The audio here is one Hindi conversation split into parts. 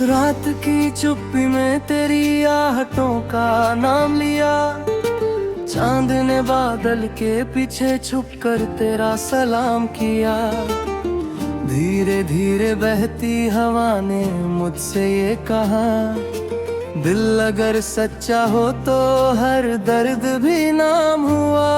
रात की चुप्पी में तेरी आहटों का नाम लिया। चांद ने बादल के पीछे छुप कर तेरा सलाम किया। धीरे धीरे बहती हवा ने मुझसे ये कहा, दिल अगर सच्चा हो तो हर दर्द भी नाम हुआ।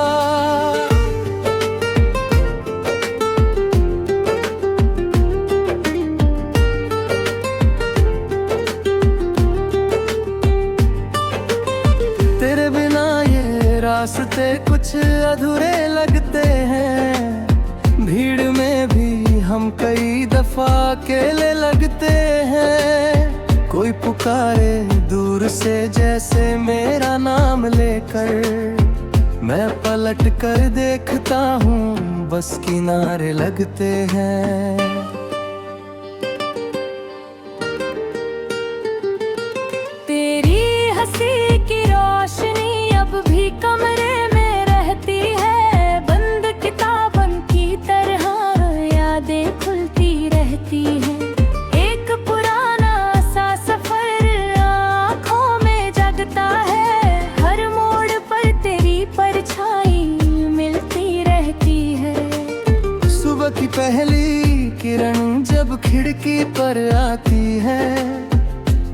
तेरे बिना ये रास्ते कुछ अधूरे लगते हैं। भीड़ में भी हम कई दफा अकेले लगते हैं। कोई पुकारे दूर से जैसे मेरा नाम लेकर, मैं पलट कर देखता हूँ बस किनारे लगते हैं। तेरी हंसी की रोशनी अब भी कमरे में रहती है। बंद किताबन की तरह यादें खुलती रहती हैं। एक पुराना सा सफर आँखों में जगता है। हर मोड़ पर तेरी परछाई मिलती रहती है। सुबह की पहली किरण जब खिड़की पर आती है,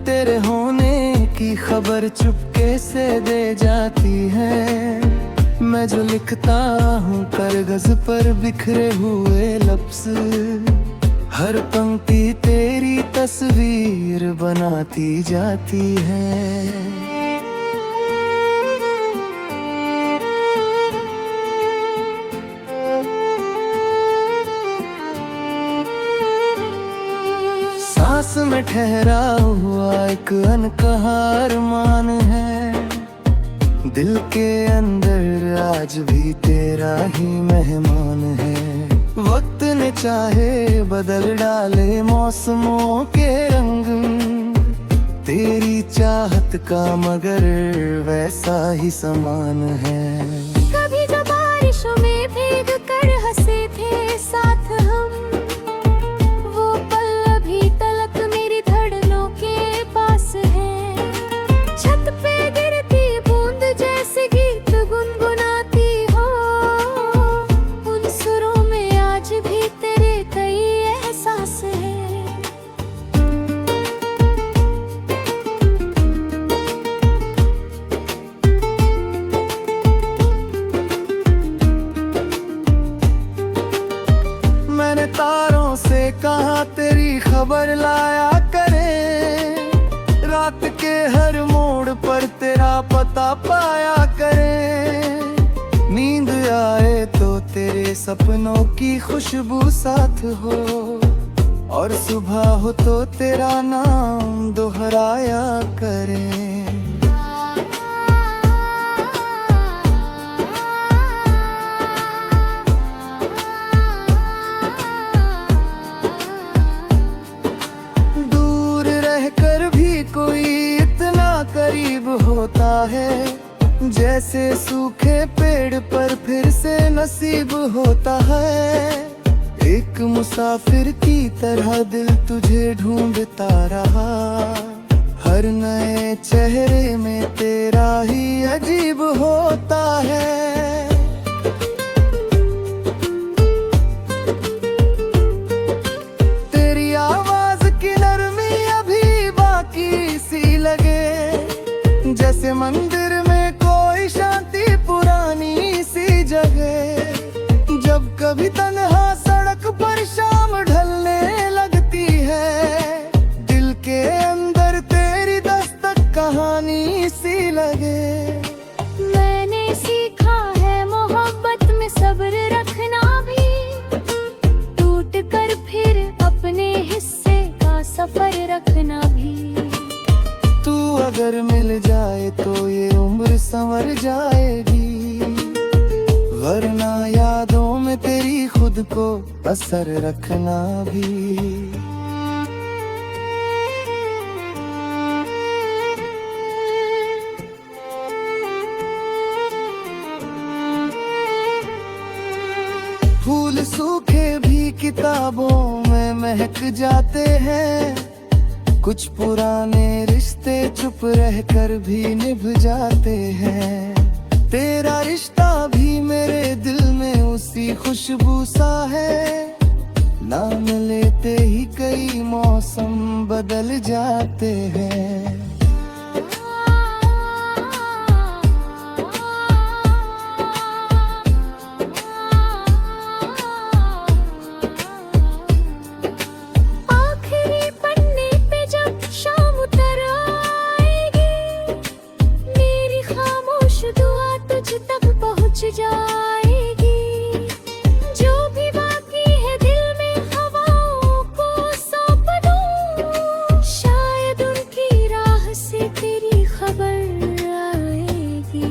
तेरे होने की खबर चुपके से दे जाती है। मैं जो लिखता हूँ कागज पर बिखरे हुए लफ्ज, हर पंक्ति तेरी तस्वीर बनाती जाती है। सांस में ठहरा हुआ एक अनकहा अरमान है। दिल के अंदर आज भी तेरा ही मेहमान है। वक्त ने चाहे बदल डाले मौसमों के रंग, तेरी चाहत का मगर वैसा ही समान है। कभी जो बारिशों में भीग कर हंसे थे साथ हम, वो पल अभी तलक मेरी धड़नों के पास है। छत पे गिरती बूंद जैसे गीत गुनगुनाती हो, उन सुरों में आज भी तेरे कई एहसास है। मैंने तारों से कहा तेरी खबर लाया करे। रात के हर मोड़ पर तेरा पता पाया करे। नींद आए तो तेरे सपनों की खुशबू साथ हो, और सुबह हो तो तेरा नाम दोहराया करे। कोई इतना करीब होता है, जैसे सूखे पेड़ पर फिर से नसीब होता है। एक मुसाफिर की तरह दिल तुझे ढूंढता रहा। हर नए चेहरे में तेरा ही अजीब होता है। तेरी आवाज की नरमी अभी बाकी सी लगे, जैसे मंदिर में कोई शांति पुरानी सी जगह। जब कभी तन्हा सड़क पर शाम ढलने लगती है, दिल के अंदर तेरी दस्तक कहानी सी लगे। मैंने सीखा है मोहब्बत में सब्र रखना भी, टूट कर फिर अपने हिस्से का सफर रखना भी। तू अगर मिल जाए तो ये उम्र संवर जाएगी, वरना यादों में तेरी खुद को असर रखना भी। फूल सूखे भी किताबों में महक जाते हैं। कुछ पुराने रिश्ते चुप रहकर भी निभ जाते हैं। तेरा रिश्ता भी मेरे दिल में उसी खुशबू सा है। नाम लेते ही कई मौसम बदल जाते हैं। आखिरी पन्ने पे जब शाम उतर आएगी, मेरी खामोश दुआ तुझ तक पहुंच जाएगी। जो भी बाकी है दिल में हवाओं को सौंप दूं, शायद उनकी राह से तेरी खबर आएगी।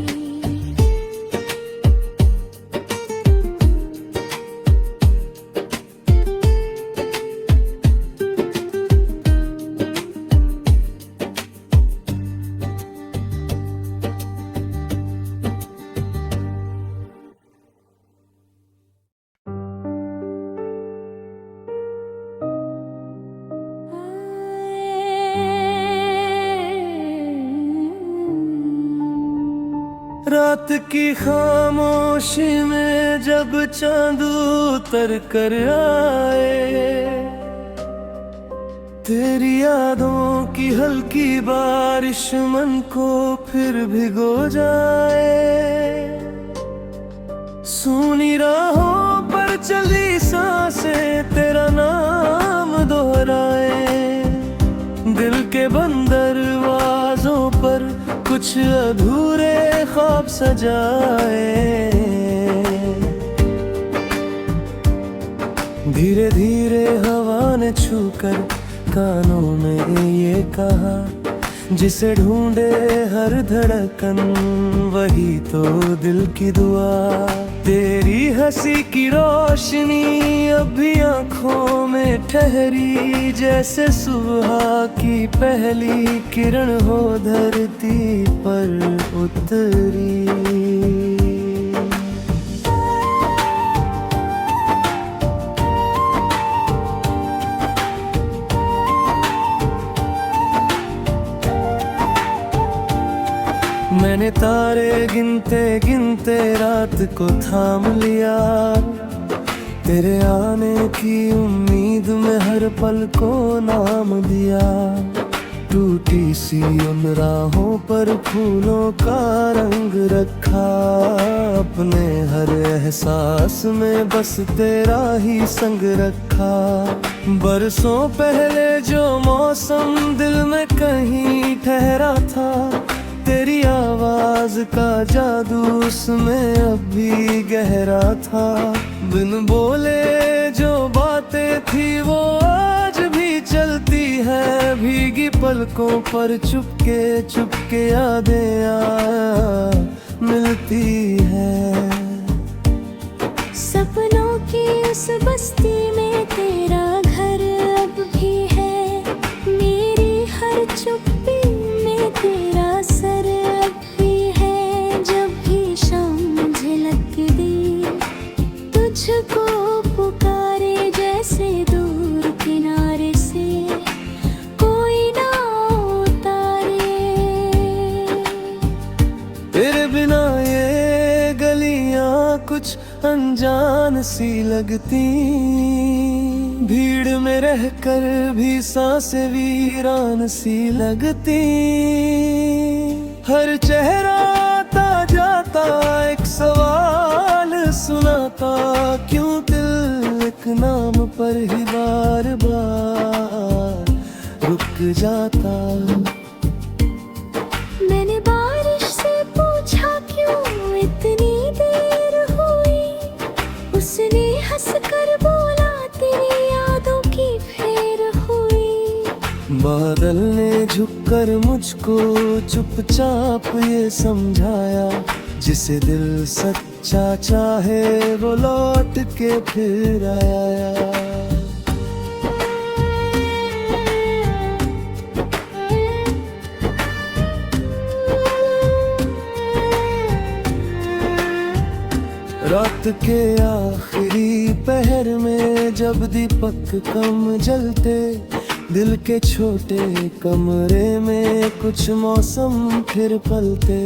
रात की खामोशी में जब चांद उतर कर आए, तेरी यादों की हल्की बारिश मन को फिर भिगो जाए। सूनी राहों पर चली सांसें तेरा नाम दोहराए। दिल के बंद दरवाजों पर कुछ अधूरे ख्वाब सजाए। धीरे धीरे हवा ने छूकर कानों में ये कहा, जिसे ढूंढे हर धड़कन वही तो दिल की दुआ। तेरी हंसी की रोशनी अभी आंखों में ठहरी, जैसे सुबह की पहली किरण हो धरती पर उतरी। मैंने तारे गिनते गिनते रात को थाम लिया। तेरे आने की उम्मीद में हर पल को नाम दिया। टूटी सी उन राहों पर फूलों का रंग रखा। अपने हर एहसास में बस तेरा ही संग रखा। बरसों पहले जो मौसम दिल में कहीं ठहरा था, तेरी आवाज का जादू उसमें अभी गहरा था। बिन बोले जो बातें थी वो आज भी चलती है। भीगी पलकों पर चुपके चुपके यादें मिलती है। सपनों की उस बस्ती में तेरा घर अब भी है। मेरी हर चुप्पी में तेरा सर अब भी है। जब भी शाम झलक दी तुझको पुकारे, जैसे दूर किनारे से कोई ना उतारे। तेरे बिना ये गलियां कुछ अनजान सी लगती। भीड़ में रहकर भी सांसें वीरान सी लगती। हर चेहरा आता जाता एक सवाल सुनाता, क्यों दिल एक नाम पर ही बार बार रुक जाता। मैंने बारिश से पूछा क्यों इतनी देर हुई। उसने हंसकर बोला तेरी यादों की फेर हुई। बादल ने झुककर मुझको चुपचाप ये समझाया, जिसे दिल सच्चा चाहे वो लौट के फिर आया। रात के आखिरी पहर में जब दीपक कम जलते, दिल के छोटे कमरे में कुछ मौसम फिर पलते,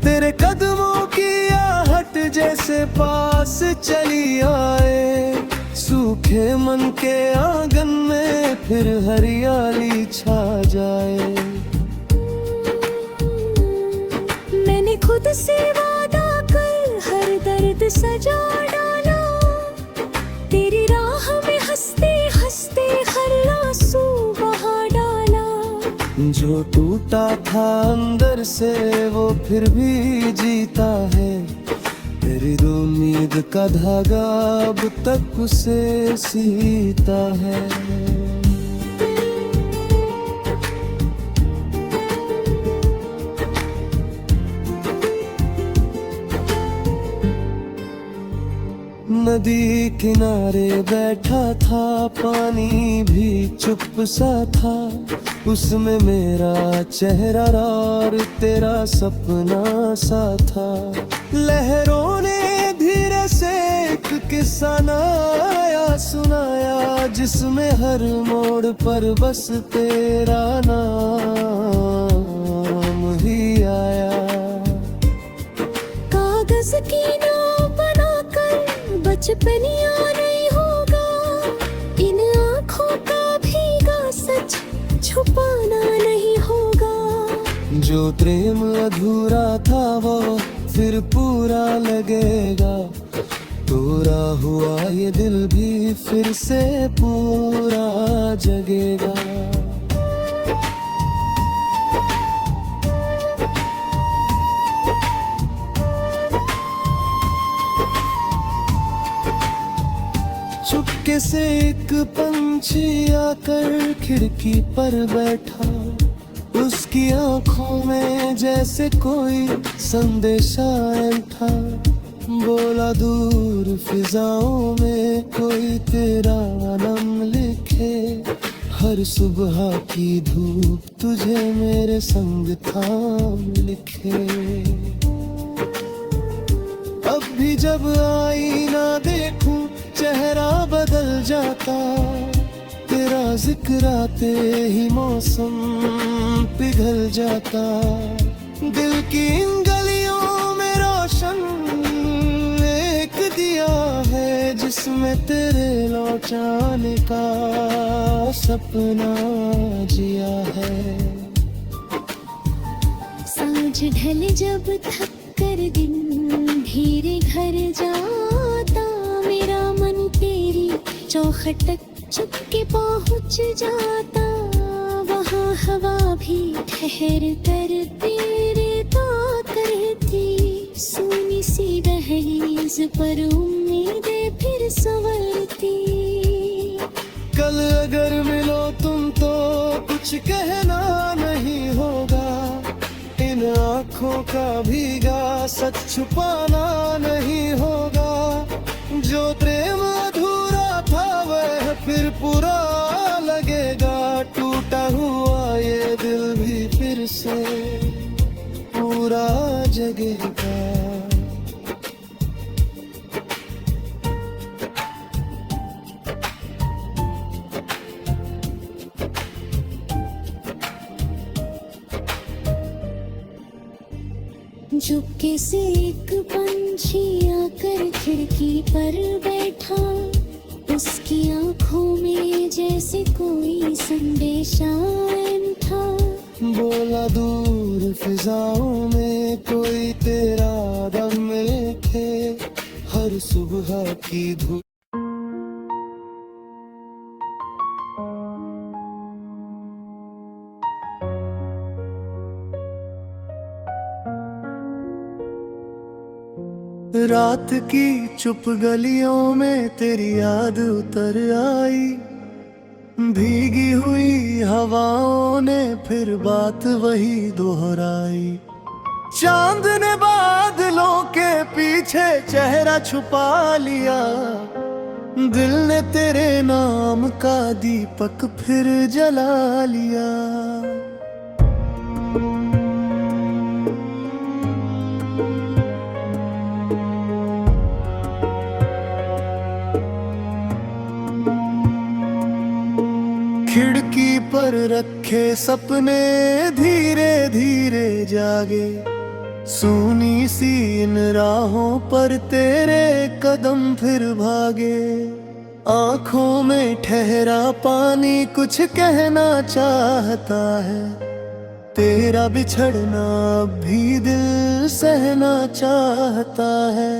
तेरे कदमों की आहट जैसे पास चली आए। सूखे मन के आंगन में फिर हरियाली छा जाए। मैंने खुद से वादा कर हर दर्द सजा डाला, तेरी राह में हंसते हंसते हर आंसू बहा डाला। जो टूटा था अंदर से वो फिर भी जीता है, तेरी उम्मीद का धागा अब तक उसे सीता है। नदी किनारे बैठा था, पानी भी चुप सा था, उसमें मेरा चेहरा और तेरा सपना सा था। लहरों ने धीरे से एक किस्सा नया सुनाया, जिसमें हर मोड़ पर बस तेरा नाम ही आया। कागज की नाव बनाकर बचपनिया नहीं होगा, इन आँखों का भीगा सच छुपाना नहीं होगा। जो प्रेम अधूरा था वो फिर पूरा लगेगा, तोरा हुआ ये दिल भी फिर से पूरा जगेगा। चुपके से एक पंछी आकर खिड़की पर बैठा, उसकी आंखों में जैसे कोई संदेशा था। बोला दूर फिजाओं में कोई तेरा नाम लिखे, हर सुबह की धूप तुझे मेरे संग थाम लिखे। अब भी जब आईना देखूं चेहरा बदल जाता, तेरा जिक्र आते ही मौसम पिघल जाता। दिल की इन गलियों में रोशन एक दिया है, जिसमें तेरे लौट आने का सपना जिया है। सांझ ढल जब थक कर दिन धीरे घर जाता, मेरा मन तेरी चौखट तक चुपके पहुँच जाता। वहाँ हवा भी ठहर कर तेरे बात करती, सुनी सी दहलीज पर उम्मीदें फिर संवरती। कल अगर मिलो तुम तो कुछ कहना नहीं होगा, इन आँखों का भीगा सच छुपाना नहीं होगा। जो प्रेम अधूरा था वह फिर पूरा लगेगा, टूटा हुआ ये दिल भी फिर से पूरा जगेगा। चुपके से एक पंछी आकर खिड़की पर बैठा, उसकी आंखों में जैसे कोई संदेशा था। बोला दूर फिजाओं में कोई तेरा दम लिखे, हर सुबह की धूप। रात की चुप गलियों में तेरी याद उतर आई, भीगी हुई हवाओं ने फिर बात वही दोहराई। चांद ने बादलों के पीछे चेहरा छुपा लिया, दिल ने तेरे नाम का दीपक फिर जला लिया। खिड़की पर रखे सपने धीरे धीरे जागे, सूनी सी इन राहों पर तेरे कदम फिर भागे। आंखों में ठहरा पानी कुछ कहना चाहता है, तेरा बिछड़ना अब भी दिल सहना चाहता है।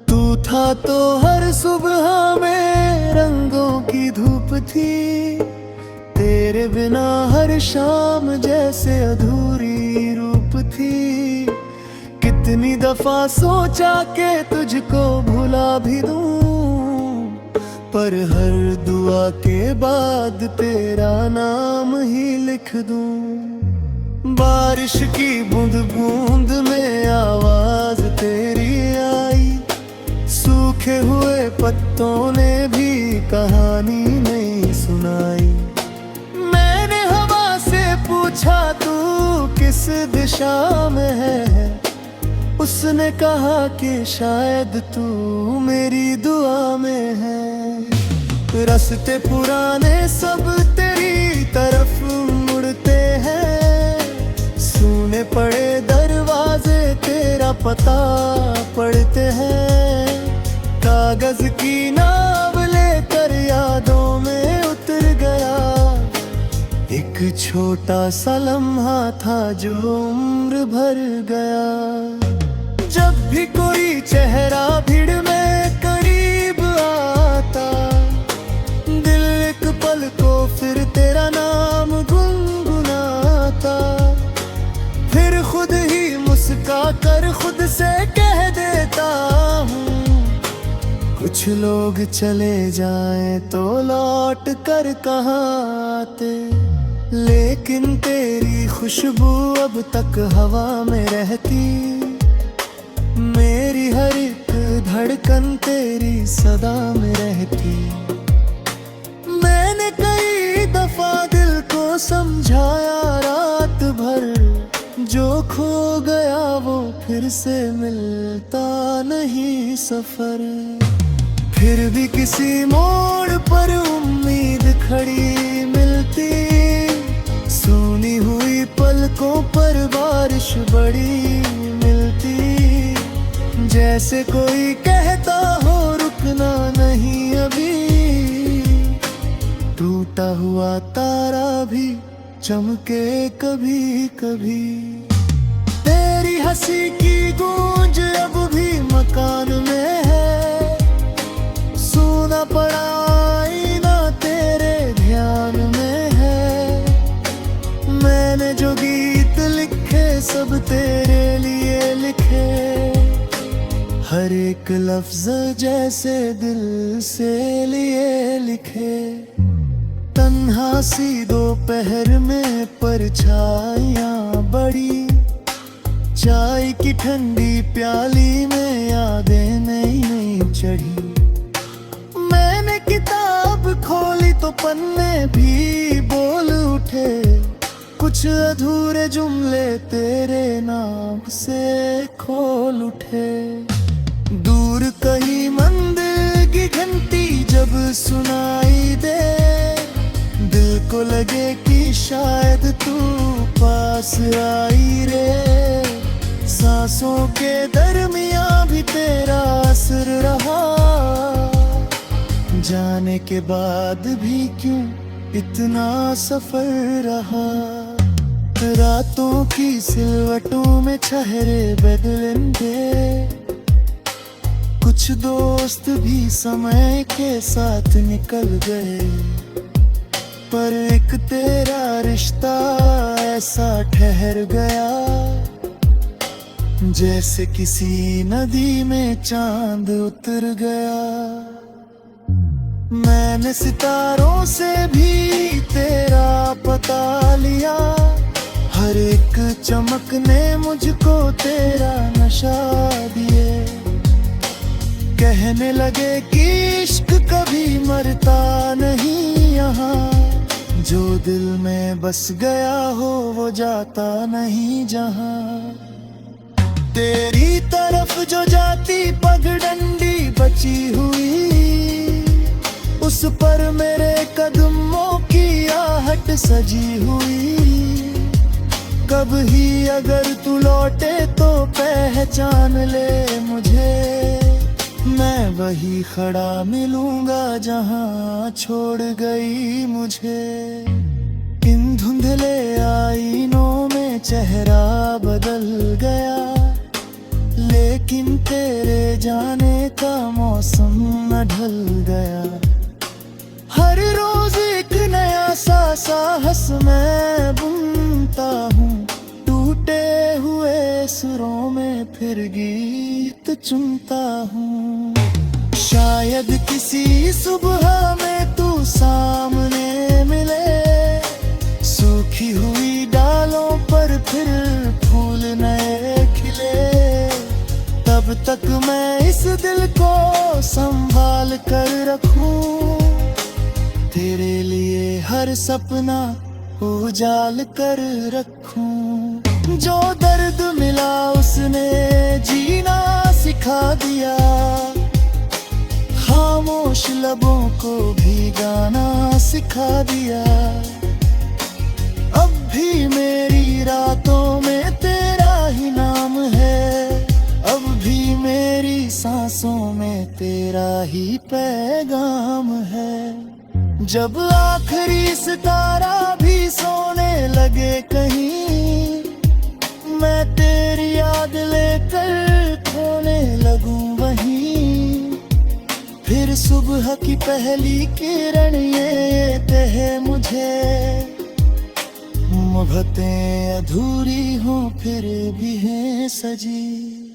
तू था तो हर सुबह में रंगों की धूप थी, तेरे बिना हर शाम जैसे अधूरी रूप थी। कितनी दफा सोचा के तुझको भुला भी दूं, पर हर दुआ के बाद तेरा नाम ही लिख दूं। बारिश की बूंद बूंद में आवाज तेरी आई, सूखे हुए पत्तों ने भी कहानी नहीं सुनाई। मैंने हवा से पूछा तू किस दिशा में है, उसने कहा कि शायद तू मेरी दुआ में है। रास्ते पुराने सब तेरी तरफ मुड़ते हैं, सुने पड़े दरवाजे तेरा पता पढ़ते हैं। कागज की नाव लेकर यादों में उतर गया, एक छोटा सा लम्हा था जो उम्र भर गया। जब भी कोई चेहरा भीड़ में करीब आता, दिल एक पल को फिर तेरा नाम गुनगुनाता। फिर खुद ही मुस्का कर खुद से कह देता हूँ, कुछ लोग चले जाएं तो लौट कर कहाँ आते, लेकिन तेरी खुशबू अब तक हवा में रहती। मेरी हर एक धड़कन तेरी सदा में रहती। मैंने कई दफा दिल को समझाया रात भर, जो खो गया वो फिर से मिलता नहीं सफर। फिर भी किसी मोड़ पर उम्मीद खड़ी मिलती, सुनी हुई पलकों पर बारिश बड़ी मिलती। जैसे कोई कहता हो रुकना नहीं अभी, टूटा हुआ तारा भी चमके कभी कभी। तेरी हंसी की गूंज अब भी मकान में है, सुना पड़ा आईना तेरे ध्यान में है। मैंने जो गीत लिखे सब तेरे लिए लिखे, हर एक लफ्ज जैसे दिल से लिए लिखे। तन्हा सी दोपहर में परछाइयाँ बड़ी, चाय की ठंडी प्याली में यादें नई नई चढ़ी। मैंने किताब खोली तो पन्ने भी बोल उठे, कुछ अधूरे जुमले तेरे नाम से खोल उठे। दूर कहीं मंदिर की घंटी जब सुनाई दे, दिल को लगे कि शायद तू पास आई रे। सांसों के दरमियां भी तेरा असर रहा, जाने के बाद भी क्यों इतना सफर रहा। रातों की सिलवटों में ठहरे बदलेंगे, कुछ दोस्त भी समय के साथ निकल गए, पर एक तेरा रिश्ता ऐसा ठहर गया, जैसे किसी नदी में चांद उतर गया। मैंने सितारों से भी तेरा पता लिया, हर एक चमक ने मुझको तेरा नशा दिए। कहने लगे कि इश्क कभी मरता नहीं यहाँ, जो दिल में बस गया हो वो जाता नहीं जहाँ। तेरी तरफ जो जाती पगडंडी बची हुई, उस पर मेरे कदमों की सजी हुई। कभी अगर तू लौटे तो पहचान ले मुझे, मैं वही खड़ा मिलूंगा जहां छोड़ गई मुझे। इन धुंधले आईनों में चेहरा बदल गया, लेकिन तेरे जाने का मौसम न ढल गया। हर रोज एक नया सा साहस मैं बुनता हूँ, टूटे हुए सुरों में फिर गीत चुनता हूँ। शायद किसी सुबह में तू सामने मिले, सूखी हुई डालों पर फिर फूल नए खिले। तब तक मैं इस दिल को संभाल कर रखूं, तेरे लिए हर सपना उजाल कर रखूं। जो दर्द मिला उसने जीना सिखा दिया, खामोश लबों को भी गाना सिखा दिया। अब भी मेरी रातों में तेरा ही नाम है, अब भी मेरी सांसों में तेरा ही पैगाम है। जब आखिरी सितारा भी सोने लगे कहीं, मैं तेरी याद लेकर खोने लगूं वहीं। फिर सुबह की पहली किरण ये कहे मुझे, मोहब्बतें अधूरी हों फिर भी हैं सजी।